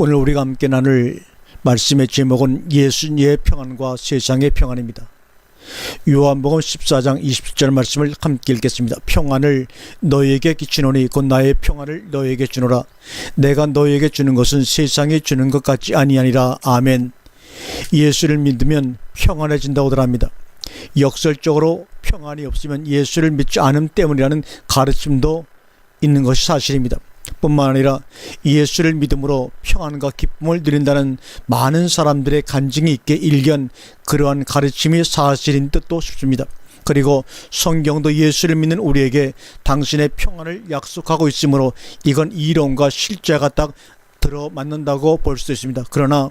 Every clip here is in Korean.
오늘 우리가 함께 나눌 말씀의 제목은 예수님의 평안과 세상의 평안입니다. 요한복음 14장 27절 말씀을 함께 읽겠습니다. 평안을 너희에게 끼치노니 곧 나의 평안을 너희에게 주노라. 내가 너희에게 주는 것은 세상이 주는 것 같지 아니하니라. 아멘. 예수를 믿으면 평안해진다고들 합니다. 역설적으로 평안이 없으면 예수를 믿지 않음 때문이라는 가르침도 있는 것이 사실입니다. 뿐만 아니라 예수를 믿음으로 평안과 기쁨을 누린다는 많은 사람들의 간증이 있게 일견 그러한 가르침이 사실인 듯도 싶습니다. 그리고 성경도 예수를 믿는 우리에게 당신의 평안을 약속하고 있으므로 이건 이론과 실제가 딱 들어맞는다고 볼 수 있습니다. 그러나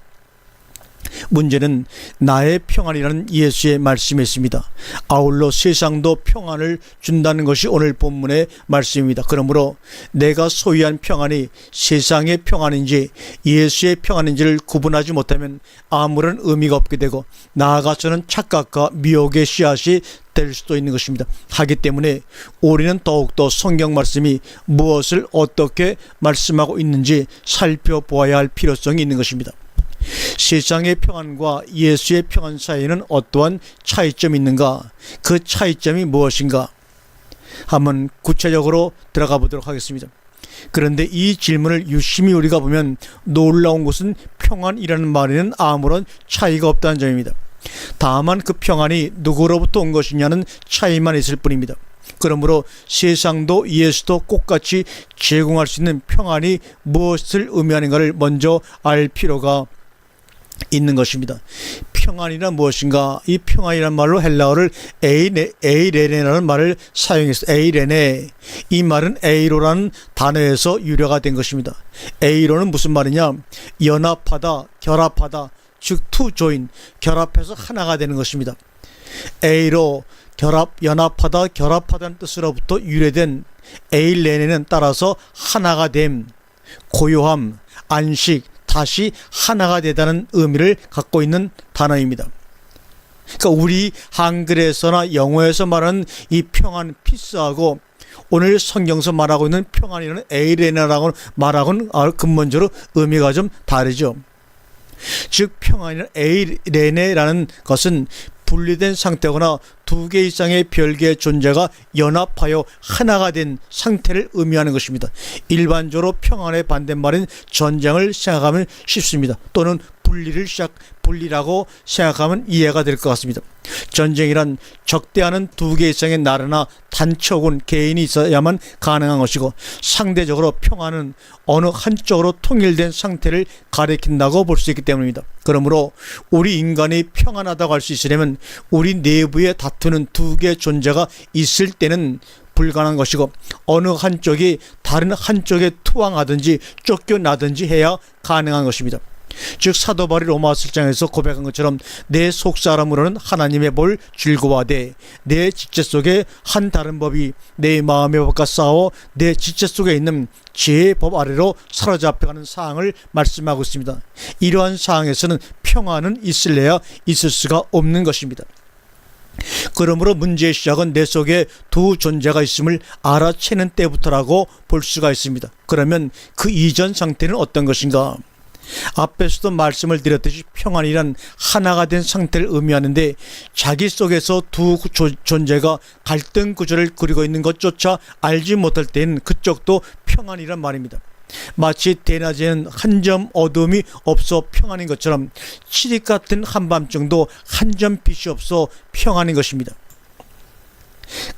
문제는 나의 평안이라는 예수의 말씀에 있습니다. 아울러 세상도 평안을 준다는 것이 오늘 본문의 말씀입니다. 그러므로 내가 소유한 평안이 세상의 평안인지 예수의 평안인지를 구분하지 못하면 아무런 의미가 없게 되고 나아가서는 착각과 미혹의 씨앗이 될 수도 있는 것입니다. 하기 때문에 우리는 더욱더 성경 말씀이 무엇을 어떻게 말씀하고 있는지 살펴보아야 할 필요성이 있는 것입니다. 세상의 평안과 예수의 평안 사이에는 어떠한 차이점이 있는가? 그 차이점이 무엇인가? 한번 구체적으로 들어가 보도록 하겠습니다. 그런데 이 질문을 유심히 우리가 보면 놀라운 것은 평안이라는 말에는 아무런 차이가 없다는 점입니다. 다만 그 평안이 누구로부터 온 것이냐는 차이만 있을 뿐입니다. 그러므로 세상도 예수도 똑같이 제공할 수 있는 평안이 무엇을 의미하는가를 먼저 알 필요가 있는 것입니다. 평안이란 무엇인가? 이 평안이란 말로 헬라어를 에이레네라는 말을 사용했어요. 에이레네. 이 말은 에이로라는 단어에서 유래가 된 것입니다. 에이로는 무슨 말이냐? 연합하다, 결합하다, 즉 투 조인, 결합해서 하나가 되는 것입니다. 에이로, 결합, 연합하다, 결합하다는 뜻으로부터 유래된 에이레네는 따라서 하나가 됨, 고요함, 안식, 다시 하나가 되다는 의미를 갖고 있는 단어입니다. 그러니까 우리 한글에서나 영어에서 말하는 이 평안, 피스하고 오늘 성경에서 말하고 있는 평안이라는 에이레네라고 말하고는 근본적으로 의미가 좀 다르죠. 즉 평안이라는 에이레네라는 것은 분리된 상태거나 두 개 이상의 별개의 존재가 연합하여 하나가 된 상태를 의미하는 것입니다. 일반적으로 평안의 반대말인 전쟁을 생각하면 쉽습니다. 또는 분리라고 생각하면 이해가 될 것 같습니다. 전쟁이란 적대하는 두 개 이상의 나라나 단체군, 개인이 있어야만 가능한 것이고 상대적으로 평안은 어느 한쪽으로 통일된 상태를 가리킨다고 볼 수 있기 때문입니다. 그러므로 우리 인간이 평안하다고 할 수 있으려면 우리 내부에 다투는 두 개의 존재가 있을 때는 불가능한 것이고 어느 한쪽이 다른 한쪽에 투항하든지 쫓겨나든지 해야 가능한 것입니다. 즉 사도 바울이 로마서 7장에서 고백한 것처럼 내 속사람으로는 하나님의 볼 즐거워하되 내 지체 속에 한 다른 법이 내 마음의 법과 싸워 내 지체 속에 있는 죄의 법 아래로 사로잡혀가는 사항을 말씀하고 있습니다. 이러한 사항에서는 평안은 있을래야 있을 수가 없는 것입니다. 그러므로 문제의 시작은 내 속에 두 존재가 있음을 알아채는 때부터라고 볼 수가 있습니다. 그러면 그 이전 상태는 어떤 것인가? 앞에서도 말씀을 드렸듯이 평안이란 하나가 된 상태를 의미하는데 자기 속에서 두 존재가 갈등 구조를 그리고 있는 것조차 알지 못할 때는 그쪽도 평안이란 말입니다. 마치 대낮에는 한 점 어두움이 없어 평안인 것처럼 칠흑 같은 한밤중도 한 점 빛이 없어 평안인 것입니다.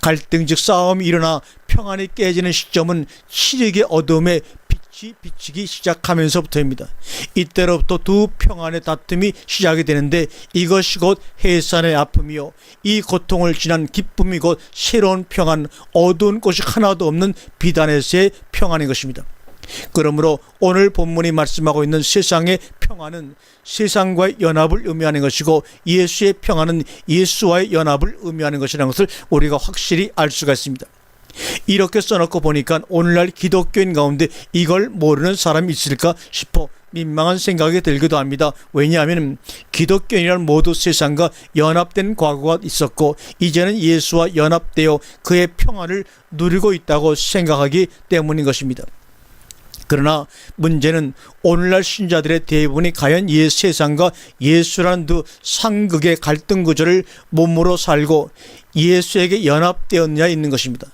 갈등 즉 싸움이 일어나 평안이 깨지는 시점은 칠흑의 어두움에 빛이 비치기 시작하면서부터입니다. 이때로부터 두 평안의 다툼이 시작이 되는데 이것이 곧 해산의 아픔이요 이 고통을 지난 기쁨이 곧 새로운 평안, 어두운 곳이 하나도 없는 비단에서의 평안인 것입니다. 그러므로 오늘 본문이 말씀하고 있는 세상의 평안은 세상과의 연합을 의미하는 것이고 예수의 평안은 예수와의 연합을 의미하는 것이라는 것을 우리가 확실히 알 수가 있습니다. 이렇게 써놓고 보니까 오늘날 기독교인 가운데 이걸 모르는 사람이 있을까 싶어 민망한 생각이 들기도 합니다. 왜냐하면 기독교인이란 모두 세상과 연합된 과거가 있었고 이제는 예수와 연합되어 그의 평안을 누리고 있다고 생각하기 때문인 것입니다. 그러나 문제는 오늘날 신자들의 대부분이 과연 이 세상과 예수라는 두 상극의 갈등 구조를 몸으로 살고 예수에게 연합되었느냐 있는 것입니다.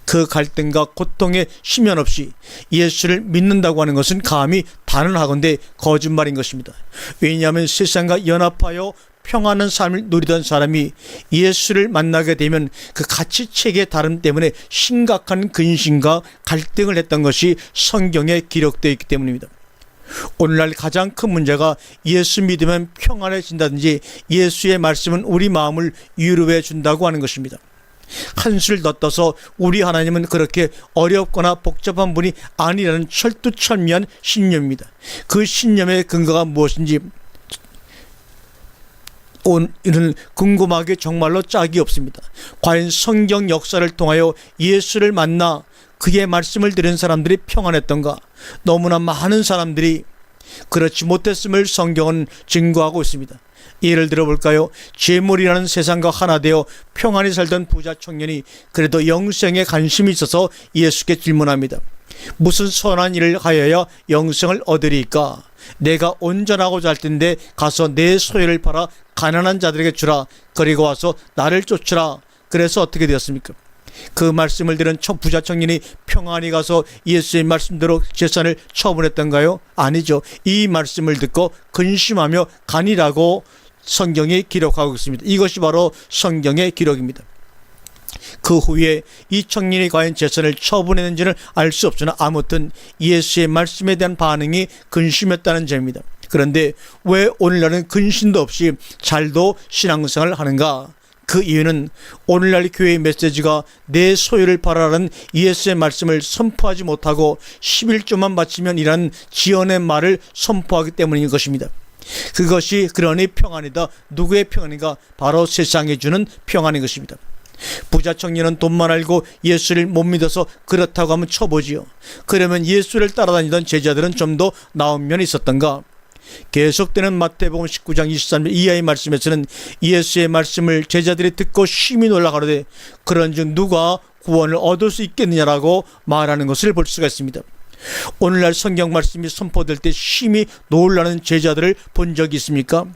그 갈등과 고통에 심연 없이 예수를 믿는다고 하는 것은 감히 단언하건대 거짓말인 것입니다. 왜냐하면 세상과 연합하여 평안한 삶을 누리던 사람이 예수를 만나게 되면 그 가치체계의 다름 때문에 심각한 근심과 갈등을 했던 것이 성경에 기록되어 있기 때문입니다. 오늘날 가장 큰 문제가 예수 믿으면 평안해진다든지 예수의 말씀은 우리 마음을 위로해 준다고 하는 것입니다. 한술 더 떠서 우리 하나님은 그렇게 어렵거나 복잡한 분이 아니라는 철두철미한 신념입니다. 그 신념의 근거가 무엇인지 오늘은 궁금하게 정말로 짝이 없습니다. 과연 성경 역사를 통하여 예수를 만나 그의 말씀을 들은 사람들이 평안했던가? 너무나 많은 사람들이 그렇지 못했음을 성경은 증거하고 있습니다. 예를 들어볼까요? 재물이라는 세상과 하나 되어 평안히 살던 부자 청년이 그래도 영생에 관심이 있어서 예수께 질문합니다. 무슨 선한 일을 하여야 영생을 얻으리까? 내가 온전하고자 할 텐데 가서 내 소유를 팔아 가난한 자들에게 주라. 그리고 와서 나를 쫓으라. 그래서 어떻게 되었습니까? 그 말씀을 들은 부자 청년이 평안히 가서 예수의 말씀대로 재산을 처분했던가요? 아니죠. 이 말씀을 듣고 근심하며 가니라고 성경이 기록하고 있습니다. 이것이 바로 성경의 기록입니다. 그 후에 이 청년이 과연 재산을 처분했는지는 알 수 없으나 아무튼 예수의 말씀에 대한 반응이 근심했다는 점입니다. 그런데 왜 오늘날은 근심도 없이 잘도 신앙생활을 하는가? 그 이유는 오늘날 교회의 메시지가 내 소유를 팔아라는 예수의 말씀을 선포하지 못하고 11조만 바치면 이란 지언의 말을 선포하기 때문인 것입니다. 그것이 그러니 평안이다. 누구의 평안인가? 바로 세상이 주는 평안인 것입니다. 부자 청년은 돈만 알고 예수를 못 믿어서 그렇다고 하면 쳐보지요. 그러면 예수를 따라다니던 제자들은 좀 더 나은 면이 있었던가? 계속되는 마태복음 19장 23절 이하의 말씀에서는 예수의 말씀을 제자들이 듣고 심히 놀라 가로되 그런즉 누가 구원을 얻을 수 있겠느냐라고 말하는 것을 볼 수가 있습니다. 오늘날 성경 말씀이 선포될 때 심히 놀라는 제자들을 본 적이 있습니까?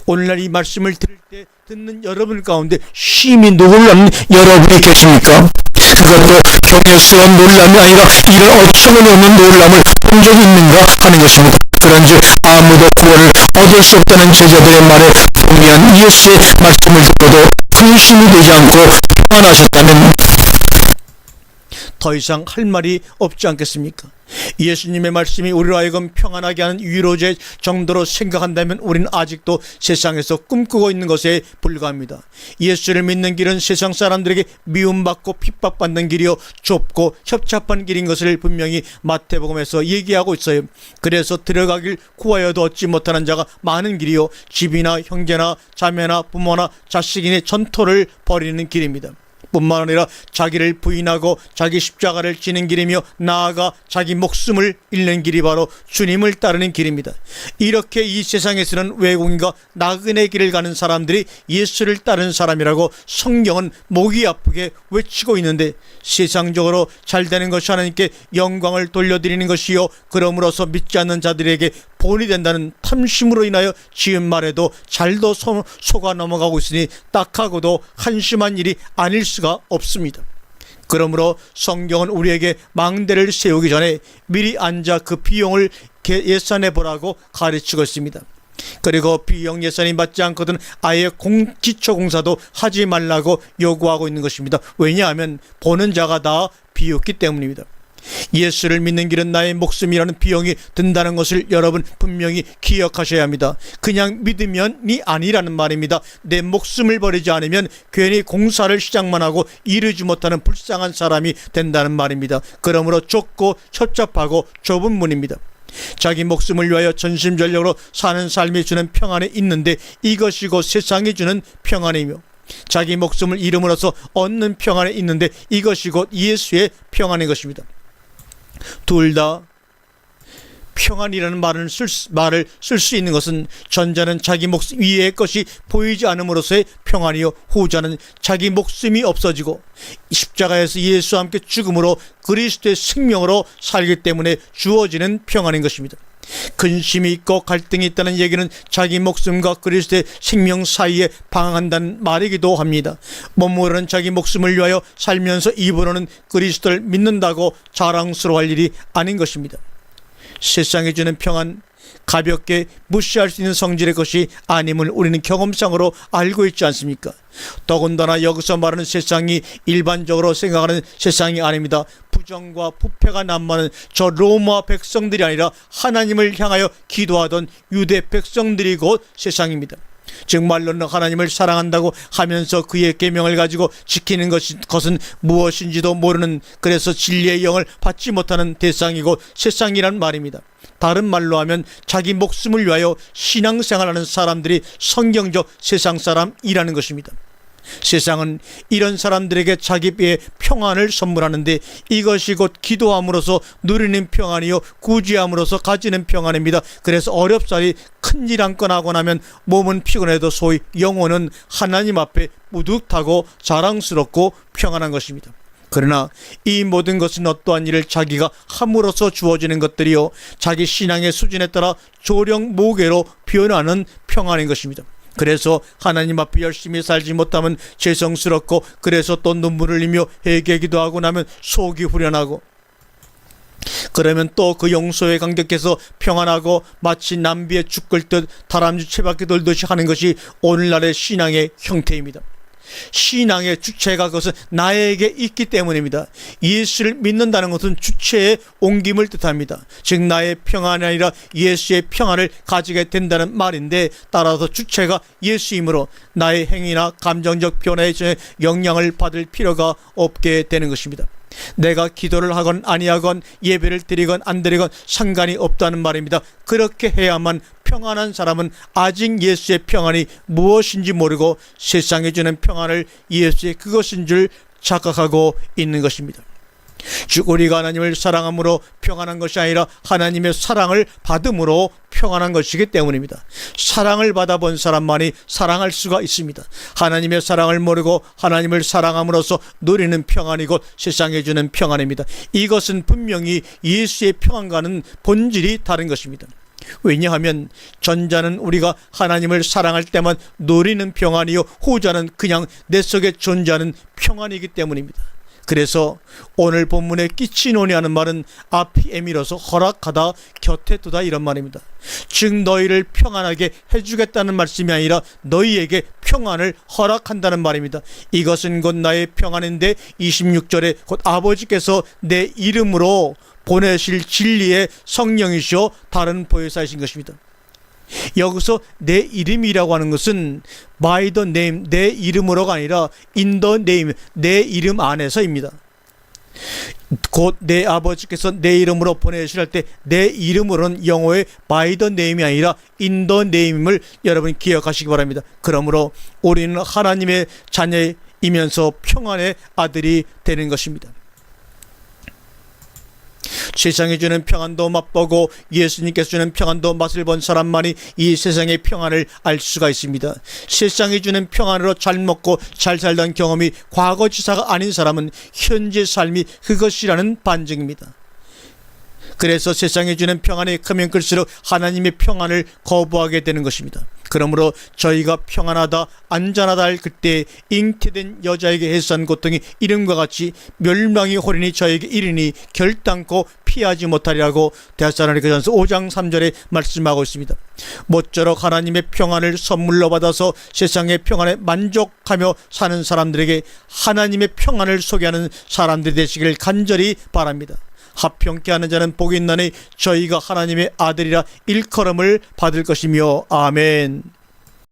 오늘날 이 말씀을 들을 때 듣는 여러분 가운데 심히 놀라는 여러분이 계십니까? 그것도 종에서 놀람이 아니라 이런 어처구니없는 놀람을 본 적이 있는가 하는 것입니다. 그런즉 아무도 구원을 얻을 수 없다는 제자들의 말에 동의한 예수의 말씀을 듣고도 근심이 되지 않고 평안하셨다면 더 이상 할 말이 없지 않겠습니까? 예수님의 말씀이 우리로 하여금 평안하게 하는 위로제 정도로 생각한다면 우리는 아직도 세상에서 꿈꾸고 있는 것에 불과합니다. 예수를 믿는 길은 세상 사람들에게 미움받고 핍박받는 길이요 좁고 협잡한 길인 것을 분명히 마태복음에서 얘기하고 있어요. 그래서 들어가길 구하여도 얻지 못하는 자가 많은 길이요 집이나 형제나 자매나 부모나 자식인의 전토를 벌이는 길입니다. 뿐만 아니라 자기를 부인하고 자기 십자가를 지는 길이며 나아가 자기 목숨을 잃는 길이 바로 주님을 따르는 길입니다. 이렇게 이 세상에서는 외국인과 나그네 길을 가는 사람들이 예수를 따르는 사람이라고 성경은 목이 아프게 외치고 있는데 세상적으로 잘 되는 것이 하나님께 영광을 돌려드리는 것이요 그러므로서 믿지 않는 자들에게 본이 된다는 탐심으로 인하여 지은 말에도 잘도 속아 넘어가고 있으니 딱하고도 한심한 일이 아닐 수가 없습니다. 그러므로 성경은 우리에게 망대를 세우기 전에 미리 앉아 그 비용을 예산해 보라고 가르치고 있습니다. 그리고 비용 예산이 맞지 않거든 아예 기초공사도 하지 말라고 요구하고 있는 것입니다. 왜냐하면 보는 자가 다 비웃기 때문입니다. 예수를 믿는 길은 나의 목숨이라는 비용이 든다는 것을 여러분 분명히 기억하셔야 합니다. 그냥 믿으면이 아니라는 말입니다. 내 목숨을 버리지 않으면 괜히 공사를 시작만 하고 이루지 못하는 불쌍한 사람이 된다는 말입니다. 그러므로 좁고 협잡하고 좁은 문입니다. 자기 목숨을 위하여 전심전력으로 사는 삶이 주는 평안이 있는데 이것이 곧 세상이 주는 평안이며 자기 목숨을 잃음으로써 얻는 평안이 있는데 이것이 곧 예수의 평안인 것입니다. 둘 다 평안이라는 말을 쓸 수 있는 것은 전자는 자기 목숨 위의 것이 보이지 않음으로써의 평안이요, 후자는 자기 목숨이 없어지고 십자가에서 예수와 함께 죽음으로 그리스도의 생명으로 살기 때문에 주어지는 평안인 것입니다. 근심이 있고 갈등이 있다는 얘기는 자기 목숨과 그리스도의 생명 사이에 방황한다는 말이기도 합니다. 몸으로는 자기 목숨을 위하여 살면서 입으로는 그리스도를 믿는다고 자랑스러워할 일이 아닌 것입니다. 세상이 주는 평안, 가볍게 무시할 수 있는 성질의 것이 아님을 우리는 경험상으로 알고 있지 않습니까? 더군다나 여기서 말하는 세상이 일반적으로 생각하는 세상이 아닙니다. 부정과 부패가 난무하는 저 로마 백성들이 아니라 하나님을 향하여 기도하던 유대 백성들이 곧 세상입니다. 즉 말로는 하나님을 사랑한다고 하면서 그의 계명을 가지고 지키는 것은 무엇인지도 모르는, 그래서 진리의 영을 받지 못하는 대상이고 세상이란 말입니다. 다른 말로 하면 자기 목숨을 위하여 신앙생활하는 사람들이 성경적 세상 사람이라는 것입니다. 세상은 이런 사람들에게 자기의 평안을 선물하는데 이것이 곧 기도함으로써 누리는 평안이요, 구제함으로써 가지는 평안입니다. 그래서 어렵사리 큰일 한 건 하고 나면 몸은 피곤해도 소위 영혼은 하나님 앞에 뿌듯하고 자랑스럽고 평안한 것입니다. 그러나 이 모든 것은 어떠한 일을 자기가 함으로써 주어지는 것들이요, 자기 신앙의 수준에 따라 조령모계로 변하는 평안인 것입니다. 그래서 하나님 앞에 열심히 살지 못하면 죄성스럽고, 그래서 또 눈물을 흘리며 회개기도 하고 나면 속이 후련하고, 그러면 또 그 용서에 감격해서 평안하고 마치 남비에 죽 끓듯 다람쥐 채바퀴 돌듯이 하는 것이 오늘날의 신앙의 형태입니다. 신앙의 주체가 그것은 나에게 있기 때문입니다. 예수를 믿는다는 것은 주체의 옮김을 뜻합니다. 즉 나의 평안이 아니라 예수의 평안을 가지게 된다는 말인데, 따라서 주체가 예수이므로 나의 행위나 감정적 변화에 전혀 영향을 받을 필요가 없게 되는 것입니다. 내가 기도를 하건 아니하건 예배를 드리건 안 드리건 상관이 없다는 말입니다. 그렇게 해야만 평안한 사람은 아직 예수의 평안이 무엇인지 모르고 세상에 주는 평안을 예수의 그것인 줄 착각하고 있는 것입니다. 즉 우리가 하나님을 사랑함으로 평안한 것이 아니라 하나님의 사랑을 받음으로 평안한 것이기 때문입니다. 사랑을 받아본 사람만이 사랑할 수가 있습니다. 하나님의 사랑을 모르고 하나님을 사랑함으로써 누리는 평안이 곧 세상에 주는 평안입니다. 이것은 분명히 예수의 평안과는 본질이 다른 것입니다. 왜냐하면 전자는 우리가 하나님을 사랑할 때만 누리는 평안이요, 후자는 그냥 내 속에 존재하는 평안이기 때문입니다. 그래서 오늘 본문에 끼치노니 하는 말은 아피에미로서 허락하다, 곁에 두다 이런 말입니다. 즉 너희를 평안하게 해주겠다는 말씀이 아니라 너희에게 평안을 허락한다는 말입니다. 이것은 곧 나의 평안인데 26절에 곧 아버지께서 내 이름으로 보내실 진리의 성령이시오 다른 보혜사이신 것입니다. 여기서 내 이름이라고 하는 것은 by the name, 내 이름으로가 아니라 in the name, 내 이름 안에서입니다. 곧 내 아버지께서 내 이름으로 보내실 때 내 이름으로는 영어의 by the name이 아니라 in the name임을 여러분 기억하시기 바랍니다. 그러므로 우리는 하나님의 자녀이면서 평안의 아들이 되는 것입니다. 세상이 주는 평안도 맛보고 예수님께서 주는 평안도 맛을 본 사람만이 이 세상의 평안을 알 수가 있습니다. 세상이 주는 평안으로 잘 먹고 잘 살던 경험이 과거지사가 아닌 사람은 현재 삶이 그것이라는 반증입니다. 그래서 세상이 주는 평안이 크면 클수록 하나님의 평안을 거부하게 되는 것입니다. 그러므로 저희가 평안하다 안전하다 할 그때 잉태된 여자에게 해산 고통이 이름과 같이 멸망이 홀이니 저에게 이르니 결단코 피하지 못하리라고 데살로니가전서 5장 3절에 말씀하고 있습니다. 모쪼록 하나님의 평안을 선물로 받아서 세상의 평안에 만족하며 사는 사람들에게 하나님의 평안을 소개하는 사람들이 되시길 간절히 바랍니다. 합평케 하는 자는 복이 있나니 저희가 하나님의 아들이라 일컬음을 받을 것이며 아멘.